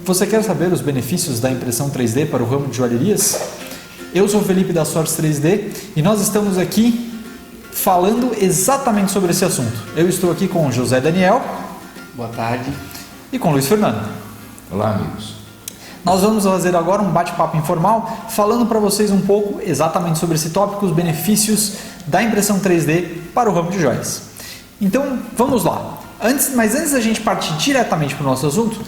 Você quer saber os benefícios da impressão 3D para o ramo de joalherias? Eu sou o Felipe da Source 3D e nós estamos aqui falando exatamente sobre esse assunto. Eu estou aqui com o José Daniel. Boa tarde. E com o Luiz Fernando. Olá, amigos. Nós vamos fazer agora um bate-papo informal falando para vocês um pouco exatamente sobre esse tópico, os benefícios da impressão 3D para o ramo de joias. Então, vamos lá. Mas antes da gente partir diretamente para o nosso assunto,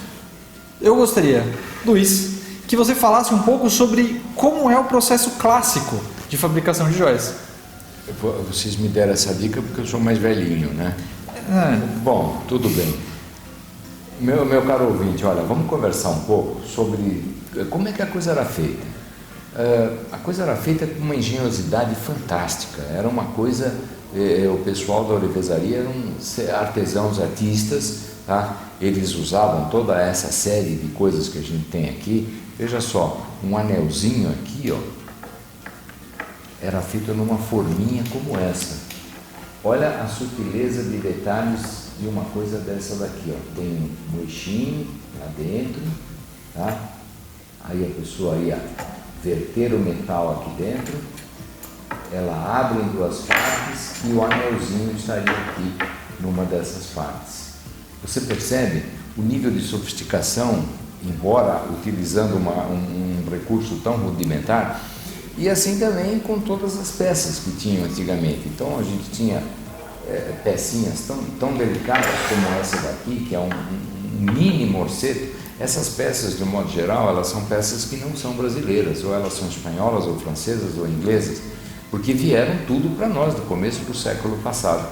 eu gostaria, Luiz, que você falasse um pouco sobre como é o processo clássico de fabricação de joias. Vocês me deram essa dica porque eu sou mais velhinho, né? Bom, tudo bem. Meu caro ouvinte, olha, vamos conversar um pouco sobre como é que a coisa era feita. A coisa era feita com uma engenhosidade fantástica. Era uma coisa, o pessoal da ourivesaria eram artesãos, artistas, tá? Eles usavam toda essa série de coisas que a gente tem aqui. Veja só, um anelzinho aqui, ó, era feito numa forminha como essa. Olha a sutileza de detalhes de uma coisa dessa daqui, ó. Tem um moichinho lá dentro, tá? Aí a pessoa ia verter o metal aqui dentro, ela abre em duas partes e o anelzinho estaria aqui numa dessas partes. Você percebe o nível de sofisticação, embora utilizando um recurso tão rudimentar, e assim também com todas as peças que tinham antigamente. Então a gente tinha pecinhas tão delicadas como essa daqui, que é um mini morceto. Essas peças, de um modo geral, elas são peças que não são brasileiras, ou elas são espanholas, ou francesas, ou inglesas, porque vieram tudo para nós do começo do século passado.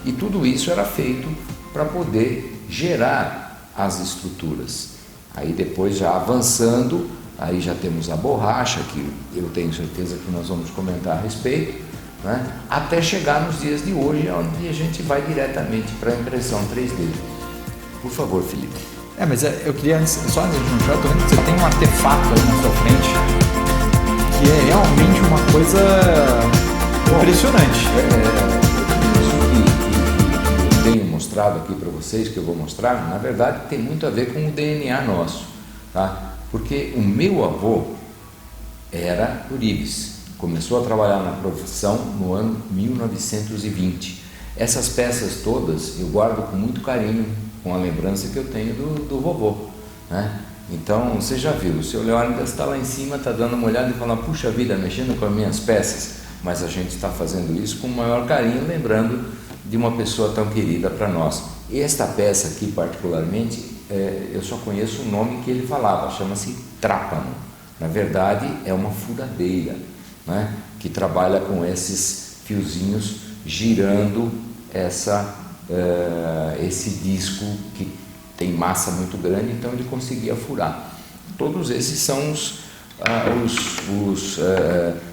E tudo isso era feito para poder gerar as estruturas. Aí depois, já avançando, aí já temos a borracha, que eu tenho certeza que nós vamos comentar a respeito, né? Até chegar nos dias de hoje, onde a gente vai diretamente para a impressão 3D. Por favor, Felipe. Mas eu queria, só antes de continuar, eu tô vendo que você tem um artefato aí na sua frente, que é realmente uma coisa impressionante. Isso que eu tenho mostrado aqui para vocês, que eu vou mostrar, na verdade tem muito a ver com o DNA nosso, tá? Porque o meu avô era ourives. Começou a trabalhar na profissão no ano 1920. Essas peças todas eu guardo com muito carinho, com a lembrança que eu tenho do vovô, né? Então, você já viu, o seu Leônidas está lá em cima, está dando uma olhada e falando, puxa vida, mexendo com as minhas peças, mas a gente está fazendo isso com o maior carinho, lembrando de uma pessoa tão querida para nós. E esta peça aqui, particularmente, eu só conheço o nome que ele falava, chama-se trápano. Na verdade, é uma furadeira, né, que trabalha com esses fiozinhos girando esse disco que tem massa muito grande, então ele conseguia furar. Todos esses são os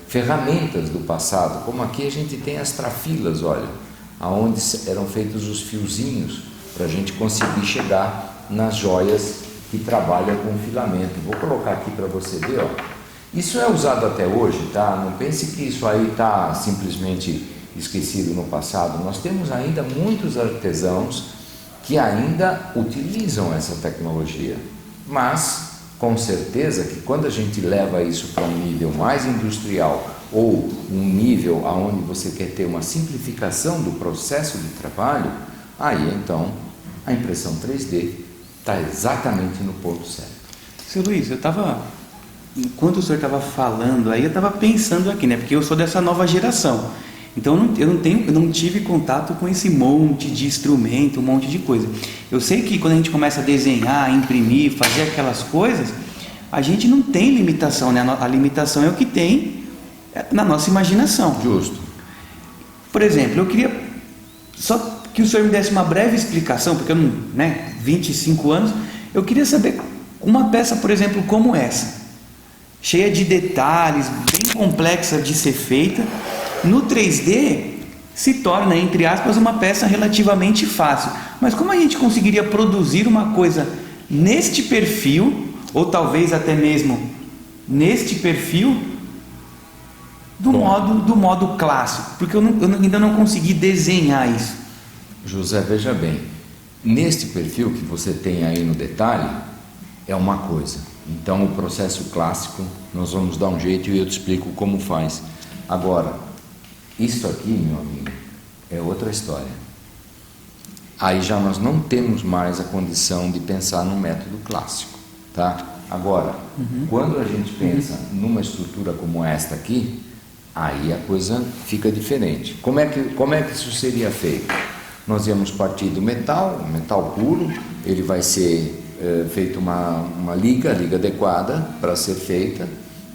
ferramentas do passado, como aqui a gente tem as trafilas, olha, aonde eram feitos os fiozinhos para a gente conseguir chegar nas joias que trabalham com filamento. Vou colocar aqui para você ver, ó. Isso é usado até hoje, tá? Não pense que isso aí está simplesmente esquecido no passado. Nós temos ainda muitos artesãos que ainda utilizam essa tecnologia, mas com certeza que quando a gente leva isso para um nível mais industrial ou um nível onde você quer ter uma simplificação do processo de trabalho, aí então a impressão 3D está exatamente no ponto certo. Seu Luiz, enquanto o senhor estava falando, aí eu estava pensando aqui, né? Porque eu sou dessa nova geração. Então eu não tive contato com esse monte de instrumento, um monte de coisa. Eu sei que quando a gente começa a desenhar, imprimir, fazer aquelas coisas, a gente não tem limitação, né? A limitação é o que tem na nossa imaginação. Justo. Por exemplo, eu queria só que o senhor me desse uma breve explicação, porque eu não, 25 anos, eu queria saber uma peça, por exemplo, como essa, cheia de detalhes, bem complexa de ser feita, no 3D se torna, entre aspas, uma peça relativamente fácil. Mas como a gente conseguiria produzir uma coisa neste perfil, ou talvez até mesmo neste perfil, do modo clássico? Porque eu ainda não consegui desenhar isso. José, veja bem, neste perfil que você tem aí no detalhe, é uma coisa. Então o processo clássico nós vamos dar um jeito e eu te explico como faz. Agora, isso aqui, meu amigo, é outra história. Aí já nós não temos mais a condição de pensar no método clássico, tá? Agora, quando a gente pensa numa estrutura como esta aqui, aí a coisa fica diferente. Como é que isso seria feito? Nós íamos partir do metal puro, ele vai ser feito uma liga adequada para ser feita,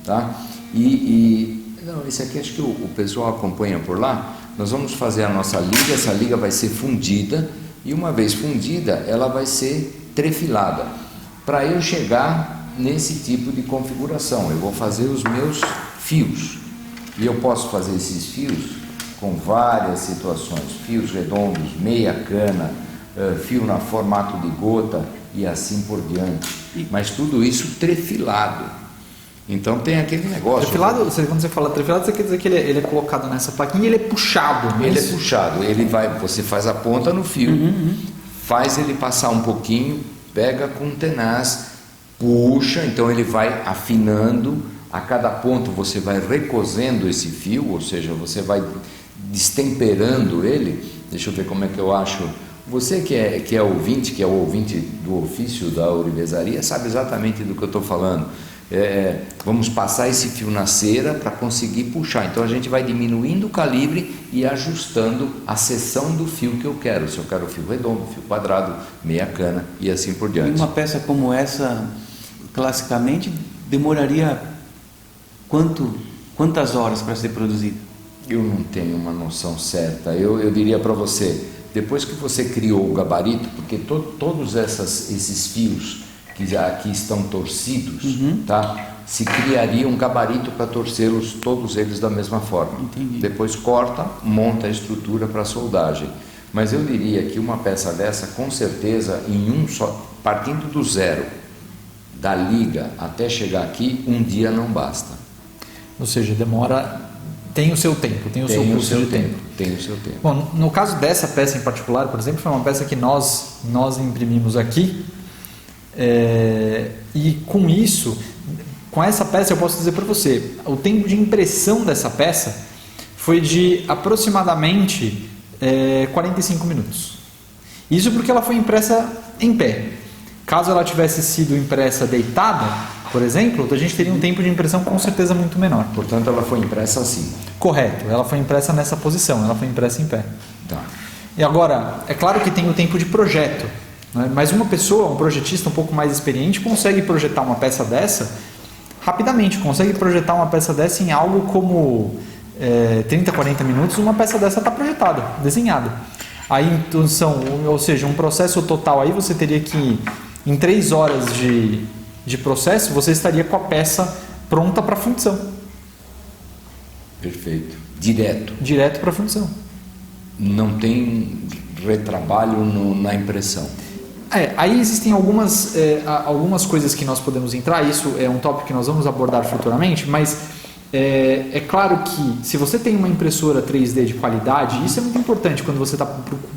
tá? Não, esse aqui acho que o pessoal acompanha por lá. Nós vamos fazer a nossa liga, essa liga vai ser fundida e uma vez fundida ela vai ser trefilada. Para eu chegar nesse tipo de configuração, eu vou fazer os meus fios e eu posso fazer esses fios com várias situações, fios redondos, meia cana, fio na formato de gota e assim por diante, mas tudo isso trefilado. Então tem aquele negócio. Trefilado, quando você fala trefilado, você quer dizer que ele é colocado nessa plaquinha e ele é puxado, né? Ele é puxado, você faz a ponta no fio, faz ele passar um pouquinho, pega com um tenaz, puxa, então ele vai afinando, a cada ponto você vai recosendo esse fio, ou seja, você vai destemperando ele. Deixa eu ver como é que eu acho. Você que é ouvinte, que é o ouvinte do ofício da ourivesaria, sabe exatamente do que eu estou falando. Vamos passar esse fio na cera para conseguir puxar. Então a gente vai diminuindo o calibre e ajustando a seção do fio que eu quero. Se eu quero fio redondo, fio quadrado, meia cana e assim por diante. E uma peça como essa, classicamente, demoraria quantas horas para ser produzida? Eu não tenho uma noção certa. Eu diria para você, depois que você criou o gabarito, porque todos esses fios que aqui estão torcidos, tá? Se criaria um gabarito para torcê-los todos eles da mesma forma. Entendi. Depois corta, monta a estrutura para soldagem. Mas eu diria que uma peça dessa, com certeza, partindo do zero, da liga até chegar aqui, um dia não basta. Ou seja, tem o seu tempo, tem o seu custo de tempo. Tem o seu tempo. Bom, no caso dessa peça em particular, por exemplo, foi uma peça que nós imprimimos aqui. E com essa peça eu posso dizer para você, o tempo de impressão dessa peça foi de aproximadamente 45 minutos. Isso porque ela foi impressa em pé. Caso ela tivesse sido impressa deitada, por exemplo, a gente teria um tempo de impressão com certeza muito menor. Portanto, ela foi impressa assim. Correto, ela foi impressa nessa posição, ela foi impressa em pé. Tá. E agora, é claro que tem o tempo de projeto, né? Mas uma pessoa, um projetista um pouco mais experiente, consegue projetar uma peça dessa rapidamente, consegue projetar uma peça dessa em algo como 30, 40 minutos, uma peça dessa está projetada, desenhada. Aí, então, ou seja, um processo total aí você teria que, em 3 horas de processo, você estaria com a peça pronta para função. Perfeito. Direto para função. Não tem retrabalho na impressão. Aí existem algumas coisas que nós podemos entrar, isso é um tópico que nós vamos abordar futuramente, mas é claro que se você tem uma impressora 3D de qualidade, isso é muito importante quando você está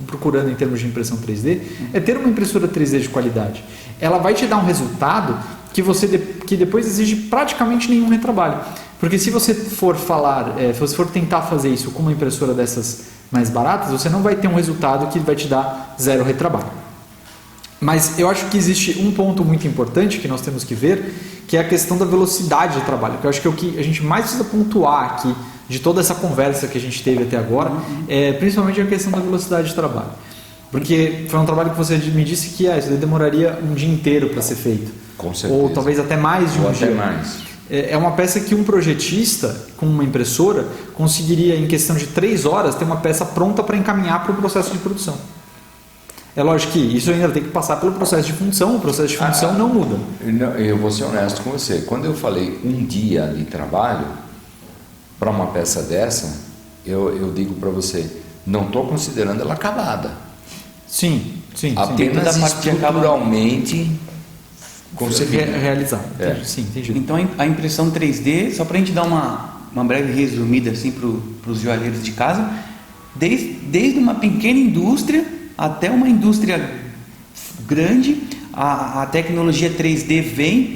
procurando em termos de impressão 3D, é ter uma impressora 3D de qualidade. Ela vai te dar um resultado que depois exige praticamente nenhum retrabalho. Porque se você for se você for tentar fazer isso com uma impressora dessas mais baratas, você não vai ter um resultado que vai te dar 0 retrabalho. Mas eu acho que existe um ponto muito importante que nós temos que ver, que é a questão da velocidade de trabalho, que eu acho que é o que a gente mais precisa pontuar aqui, de toda essa conversa que a gente teve até agora, principalmente a questão da velocidade de trabalho. Porque foi um trabalho que você me disse que isso demoraria um dia inteiro para ser feito. Com certeza. Ou talvez até mais de um dia. Até mais. É uma peça que um projetista, com uma impressora, conseguiria, em questão de 3 horas, ter uma peça pronta para encaminhar para o processo de produção. É lógico que isso ainda tem que passar pelo processo de função, o processo de função não muda. Eu vou ser honesto com você, quando eu falei um dia de trabalho para uma peça dessa, eu digo para você, não estou considerando ela acabada. Sim. Apenas estruturalmente concebida. Realizar. Sim, entendi. Então a impressão 3D, só para a gente dar uma breve resumida assim, para os joalheiros de casa, desde uma pequena indústria até uma indústria grande, a tecnologia 3D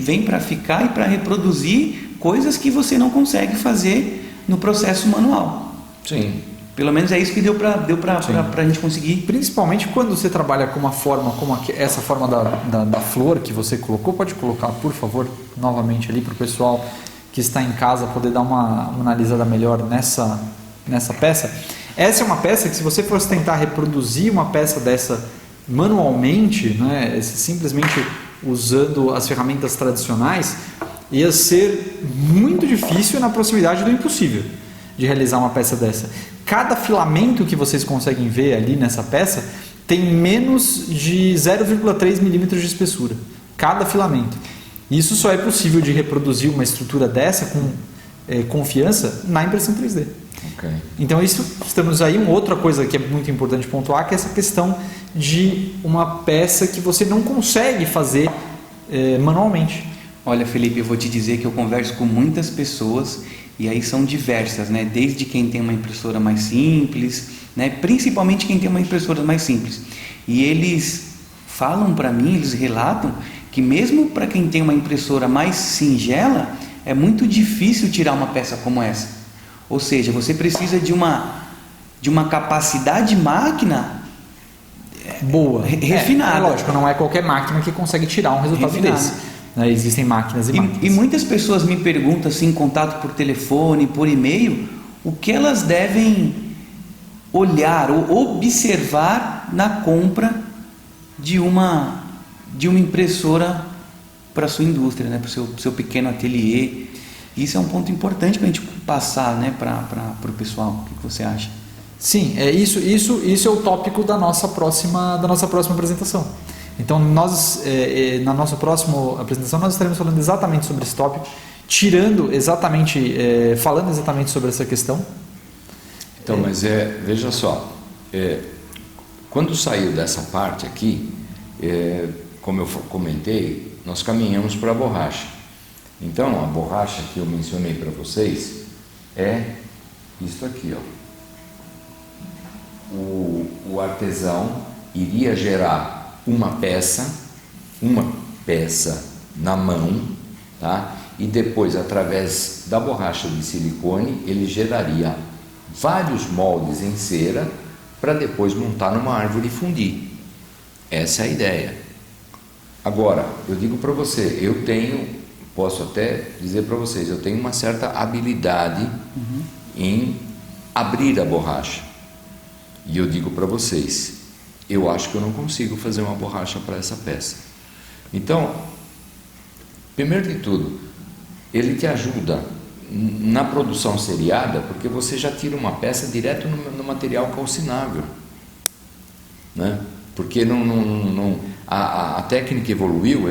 vem para ficar e para reproduzir coisas que você não consegue fazer no processo manual. Sim. Pelo menos é isso que deu para a gente conseguir. Principalmente quando você trabalha com uma forma como essa forma da flor que você colocou. Pode colocar, por favor, novamente ali para o pessoal que está em casa poder dar uma analisada melhor nessa peça. Essa é uma peça que, se você fosse tentar reproduzir uma peça dessa manualmente, né, simplesmente usando as ferramentas tradicionais, ia ser muito difícil, na proximidade do impossível, de realizar uma peça dessa. Cada filamento que vocês conseguem ver ali nessa peça tem menos de 0,3 milímetros de espessura. Cada filamento. Isso só é possível de reproduzir uma estrutura dessa com confiança na impressão 3D. Okay. Então estamos aí, uma outra coisa que é muito importante pontuar, que é essa questão de uma peça que você não consegue fazer manualmente. Olha, Felipe, eu vou te dizer que eu converso com muitas pessoas, e aí são diversas, né? Desde quem tem uma impressora mais simples, né? Principalmente quem tem uma impressora mais simples. E eles falam para mim, eles relatam que mesmo para quem tem uma impressora mais singela, é muito difícil tirar uma peça como essa. Ou seja, você precisa de uma capacidade de máquina boa, refinada. Lógico, não é qualquer máquina que consegue tirar um resultado refinada desse. Né? Existem máquinas e máquinas. E muitas pessoas me perguntam assim, em contato por telefone, por e-mail, o que elas devem olhar ou observar na compra de uma impressora para a sua indústria, né? Para o seu pequeno ateliê. Isso é um ponto importante para a gente passar, né, para o pessoal. O que você acha? Sim, isso é o tópico da nossa próxima apresentação. Então, nós, na nossa próxima apresentação, nós estaremos falando exatamente sobre esse tópico, falando exatamente sobre essa questão. Então, mas veja só, quando saiu dessa parte aqui, como eu comentei, nós caminhamos para a borracha. Então, a borracha que eu mencionei para vocês é isso aqui, ó. O artesão iria gerar uma peça na mão, tá? E depois, através da borracha de silicone, ele geraria vários moldes em cera para depois montar numa árvore e fundir. Essa é a ideia. Agora, eu digo para você, posso até dizer para vocês, eu tenho uma certa habilidade em abrir a borracha. E eu digo para vocês, eu acho que eu não consigo fazer uma borracha para essa peça. Então, primeiro de tudo, ele te ajuda na produção seriada, porque você já tira uma peça direto no material calcinável, né? Porque a técnica evoluiu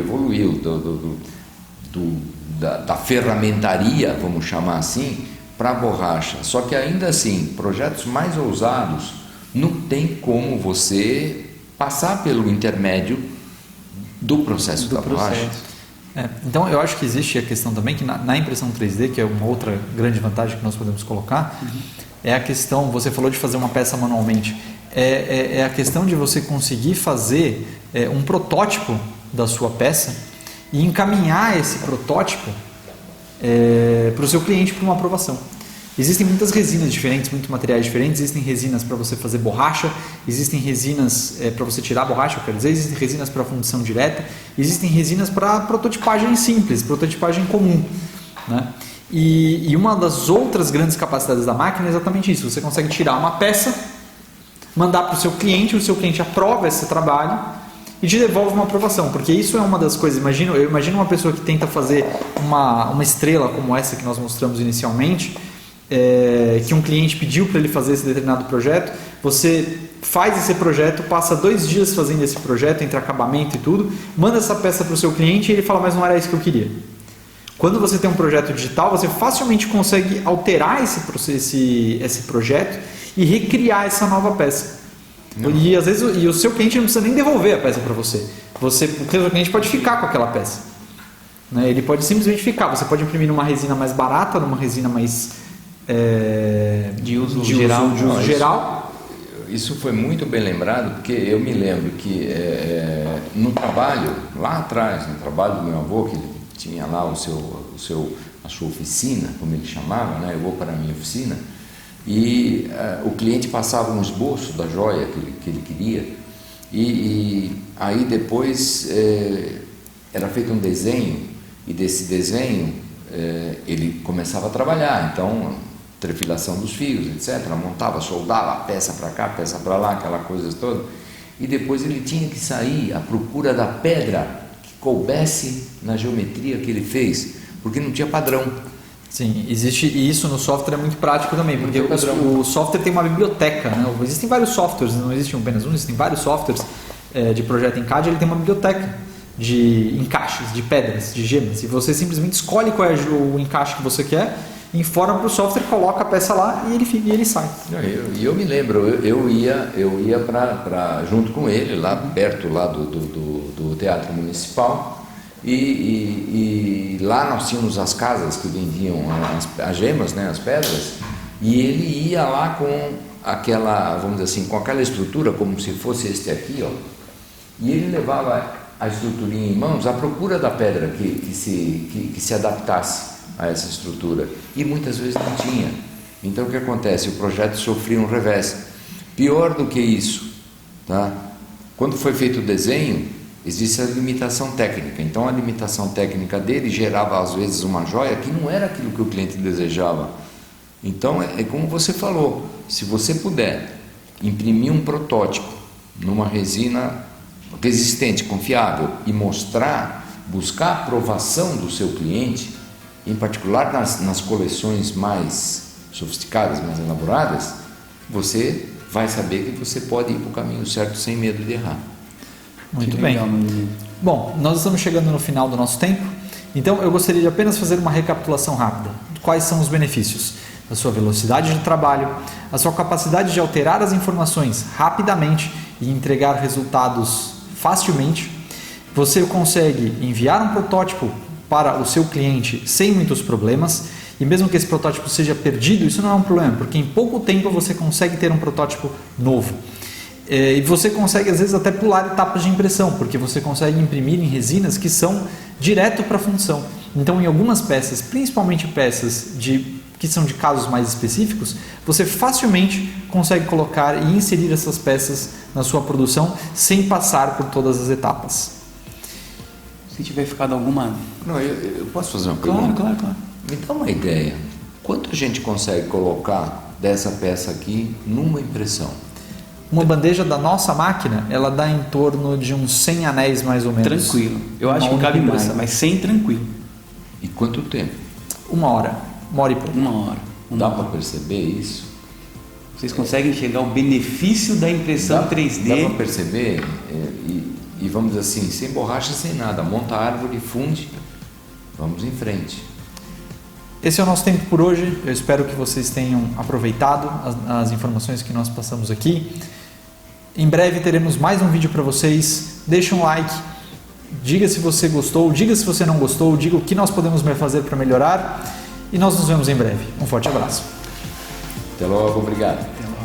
da ferramentaria, vamos chamar assim, para a borracha. Só que ainda assim, projetos mais ousados, não tem como você passar pelo intermédio do processo da borracha. Então, eu acho que existe a questão também que na impressão 3D, que é uma outra grande vantagem que nós podemos colocar, é a questão, você falou de fazer uma peça manualmente, é a questão de você conseguir fazer um protótipo da sua peça e encaminhar esse protótipo para o seu cliente para uma aprovação. Existem muitas resinas diferentes, muitos materiais diferentes. Existem resinas para você fazer borracha, existem resinas para você tirar a borracha, existem resinas para fundição direta, existem resinas para prototipagem simples, prototipagem comum, né? E uma das outras grandes capacidades da máquina é exatamente isso. Você consegue tirar uma peça, mandar para o seu cliente aprova esse trabalho e te devolve uma aprovação, porque isso é uma das coisas. Eu imagino uma pessoa que tenta fazer uma estrela como essa que nós mostramos inicialmente, que um cliente pediu para ele fazer esse determinado projeto. Você faz esse projeto, passa 2 dias fazendo esse projeto, entre acabamento e tudo, manda essa peça para o seu cliente e ele fala, mas não era isso que eu queria. Quando você tem um projeto digital, você facilmente consegue alterar esse projeto e recriar essa nova peça. E às vezes o seu cliente não precisa nem devolver a peça para você. O seu cliente pode ficar com aquela peça, né? Ele pode simplesmente ficar. Você pode imprimir numa resina mais barata, numa resina mais de uso geral. isso foi muito bem lembrado, porque eu me lembro que no trabalho, lá atrás, no trabalho do meu avô, que ele tinha lá a sua oficina, como ele chamava, né? Eu vou para a minha oficina, e o cliente passava um esboço da joia que ele queria, e aí depois era feito um desenho, e desse desenho ele começava a trabalhar, então trefilação dos fios, etc, montava, soldava, peça para cá, peça para lá, aquela coisa toda, e depois ele tinha que sair à procura da pedra que coubesse na geometria que ele fez, porque não tinha padrão. Sim, existe, e isso no software é muito prático também, porque o software tem uma biblioteca, né? Existem vários softwares, não existe apenas um, existem vários softwares de projeto em CAD, ele tem uma biblioteca de encaixes, de pedras, de gemas, e você simplesmente escolhe qual é o encaixe que você quer, informa para o software, coloca a peça lá e ele sai. Eu me lembro, eu ia junto com ele, lá perto lá do Teatro Municipal, e lá nós tínhamos as casas que vendiam as gemas, né, as pedras, e ele ia lá com aquela, vamos dizer assim, com aquela estrutura, como se fosse este aqui, ó, e ele levava a estruturinha em mãos à procura da pedra que se adaptasse a essa estrutura, e muitas vezes não tinha. Então o que acontece? O projeto sofria um revés. Pior do que isso, tá? Quando foi feito o desenho, existe a limitação técnica. Então a limitação técnica dele gerava às vezes uma joia que não era aquilo que o cliente desejava. Então é como você falou, se você puder imprimir um protótipo numa resina resistente, confiável, e buscar a aprovação do seu cliente, em particular nas coleções mais sofisticadas, mais elaboradas, você vai saber que você pode ir para o caminho certo sem medo de errar. Muito bem. Bom, nós estamos chegando no final do nosso tempo, então eu gostaria de apenas fazer uma recapitulação rápida. Quais são os benefícios? A sua velocidade de trabalho, a sua capacidade de alterar as informações rapidamente e entregar resultados facilmente. Você consegue enviar um protótipo para o seu cliente sem muitos problemas, e mesmo que esse protótipo seja perdido, isso não é um problema, porque em pouco tempo você consegue ter um protótipo novo. E você consegue às vezes até pular etapas de impressão, porque você consegue imprimir em resinas que são direto para a função. Então, em algumas peças, principalmente peças que são de casos mais específicos, você facilmente consegue colocar e inserir essas peças na sua produção sem passar por todas as etapas. Se tiver ficado alguma... Não, eu posso fazer uma pergunta? Claro. Me dá uma ideia. Quanto a gente consegue colocar dessa peça aqui numa impressão? Uma bandeja da nossa máquina, ela dá em torno de uns 100 anéis mais ou menos. Tranquilo. Eu acho que cabe mais, mas 100 tranquilo. E quanto tempo? 1 hora. 1 hora e pouco. 1 hora. Dá para perceber isso? Vocês conseguem enxergar o benefício da impressão 3D? Dá para perceber, e vamos dizer assim, sem borracha, sem nada. Monta a árvore, funde, vamos em frente. Esse é o nosso tempo por hoje. Eu espero que vocês tenham aproveitado as informações que nós passamos aqui. Em breve teremos mais um vídeo para vocês. Deixe um like, diga se você gostou, diga se você não gostou, diga o que nós podemos fazer para melhorar. E nós nos vemos em breve. Um forte abraço. Até logo, obrigado. Até logo.